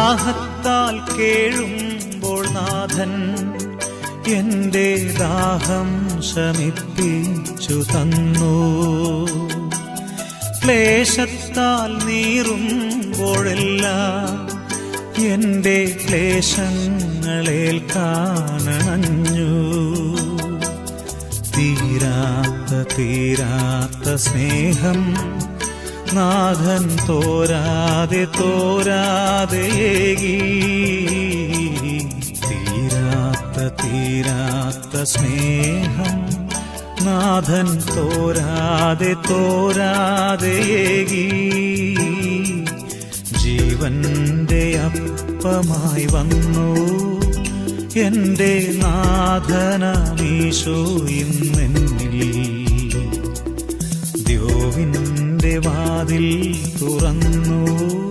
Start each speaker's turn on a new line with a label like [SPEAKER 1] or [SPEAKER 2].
[SPEAKER 1] ദാഹത്താൽ കേഴുമ്പോൾ നാഥൻ എന്റെ ദാഹം ശമിപ്പിച്ചു തന്നു. ക്ലേശത്താൽ നീറുമ്പോഴെല്ലാം എന്റെ ക്ലേശങ്ങളേൽക്കാനണഞ്ഞു. തീരാത്ത സ്നേഹം നാഥൻ തോരാതെ ഏകി. തീരാത്ത സ്നേഹം നാഥൻ തോരാതെ ഏകി. ജീവന്റെ അപ്പമായി വന്നു എന്റെ നാഥനമീശോ ഇന്നെന്നിൽ. ദ്യോവിന്റെ വാതിൽ തുറന്നു.